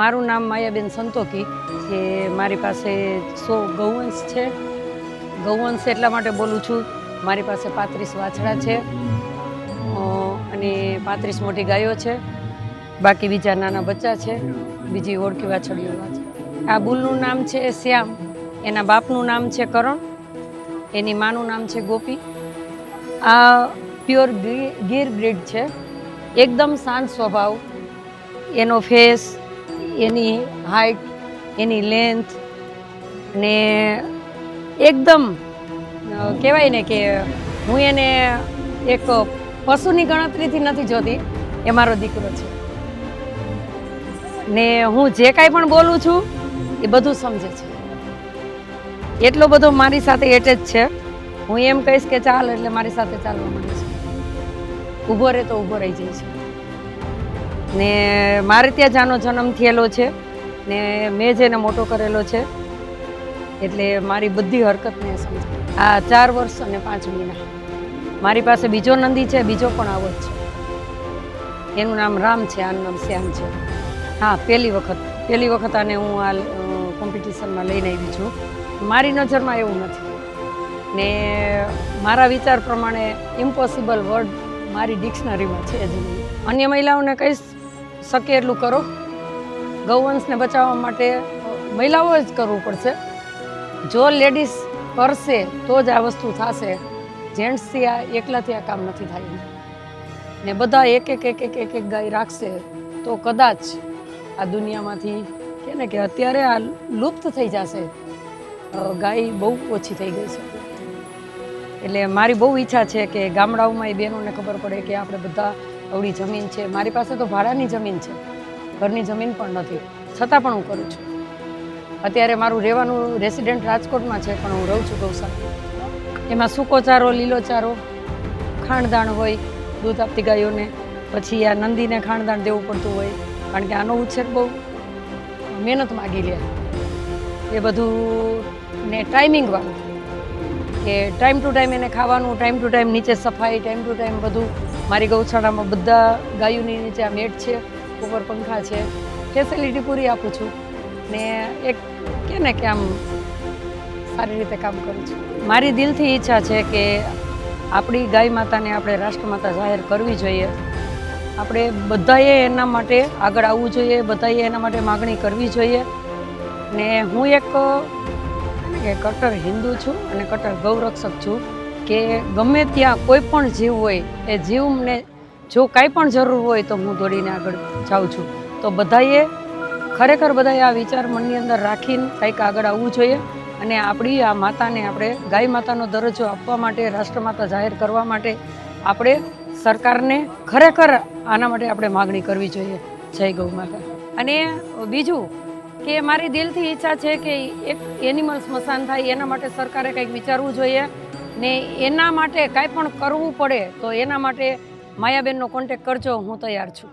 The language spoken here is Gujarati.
મારું નામ માયાબેન સંતોકી છે। મારી પાસે 100 ગૌવંશ છે। ગૌવંશ એટલા માટે બોલું છું, મારી પાસે 35 વાછડા છે અને 35 મોટી ગાયો છે। બાકી બીજા નાના બચ્ચા છે, બીજી ઓળખી વાછડીઓ છે। આ બુલનું નામ છે શ્યામ, એના બાપનું નામ છે કરણ, એની માનું નામ છે ગોપી। આ પ્યોર ગીર બ્રીડ છે, એકદમ શાંત સ્વભાવ, એનો ફેસ, એની હાઇટ, એની લેન્થ ને એકદમ કહેવાય ને કે હું એને એક પશુની ગણતરીથી નથી જોતી, એ મારો દીકરો છે ને હું જે કાંઈ પણ બોલું છું એ બધું સમજે છે। એટલો બધો મારી સાથે એટેચ છે, હું એમ કહીશ કે ચાલ એટલે મારી સાથે ચાલવા માંડે છે, ઊભો રહે તો ઊભો રહી જાય છે ને મારે ત્યાં જાનો જન્મ થયેલો છે ને મેં જેને મોટો કરેલો છે, એટલે મારી બધી હરકતને સમજે। આ 4 વર્ષ અને 5 મહિના મારી પાસે બીજો નંદી છે, બીજો પણ આવો જ છે, એનું નામ રામ છે, આનું નામ શ્યામ છે। હા, પહેલી વખત આને હું આ કોમ્પિટિશનમાં લઈને આવી છું। મારી નજરમાં એવું નથી ને મારા વિચાર પ્રમાણે ઇમ્પોસિબલ વર્ડ મારી ડિક્શનરીમાં છે જ નહીં। અન્ય મહિલાઓને કહી શકે એટલું કરો, ગૌવંશને બચાવવા માટે મહિલાઓએ જ કરવું પડશે। જો લેડીઝ કરશે તો જ આ વસ્તુ થશે, જેન્ટ્સથી આ એકલાથી આ કામ નથી થાય ને બધા એક ગાય રાખશે તો કદાચ આ દુનિયામાંથી કે ને કે અત્યારે આ લુપ્ત થઈ જશે। ગાય બહુ ઓછી થઈ ગઈ છે, એટલે મારી બહુ ઈચ્છા છે કે ગામડાઓમાં એ બહેનોને ખબર પડે કે આપણે બધા અવળી જમીન છે। મારી પાસે તો ભાડાની જમીન છે, ઘરની જમીન પણ નથી, છતાં પણ હું કરું છું। અત્યારે મારું રહેવાનું રેસિડેન્ટ રાજકોટમાં છે, પણ હું રહું છું ગૌશાળા। એમાં સૂકો ચારો, લીલો ચારો, ખાંડદાણ હોય દૂધ આપતી ગાયોને, પછી આ નંદીને ખાંડદાણ દેવું પડતું હોય, કારણ કે આનો ઉછેર બહુ મહેનત માગી લે એ બધું ને ટાઈમિંગવાળું, કે ટાઈમ ટુ ટાઈમ એને ખાવાનું, ટાઈમ ટુ ટાઈમ નીચે સફાઈ, ટાઈમ ટુ ટાઈમ બધું। મારી ગૌશાળામાં બધા ગાયોની નીચે આ મેટ છે, ઉપર પંખા છે, ફેસિલિટી પૂરી આપું છું ને એક કે ને કે આમ સારી રીતે કામ કરું છું। મારી દિલથી ઈચ્છા છે કે આપણી ગાય માતાને આપણે રાષ્ટ્રમાતા જાહેર કરવી જોઈએ। આપણે બધાએ એના માટે આગળ આવવું જોઈએ, બધાએ એના માટે માગણી કરવી જોઈએ ને હું એક કટ્ટર હિન્દુ છું અને કટ્ટર ગૌરક્ષક છું કે ગમે ત્યાં કોઈ પણ જીવ હોય એ જીવને જો કાંઈ પણ જરૂર હોય તો હું દોડીને આગળ જાઉં છું। તો બધાએ ખરેખર બધાએ આ વિચાર મનની અંદર રાખીને કંઈક આગળ આવવું જોઈએ અને આપણી આ માતાને આપણે ગાય માતાનો દરજ્જો આપવા માટે, રાષ્ટ્રમાતા જાહેર કરવા માટે આપણે સરકારને ખરેખર આના માટે આપણે માગણી કરવી જોઈએ। જય ગૌ માતા। અને બીજું કે મારી દિલથી ઈચ્છા છે કે એક એનિમલ સ્મશાન થાય, એના માટે સરકારે કંઈક વિચારવું જોઈએ ને એના માટે કાંઈ પણ કરવું પડે તો એના માટે માયાબેનનો કોન્ટેક્ટ કરજો, હું તૈયાર છું।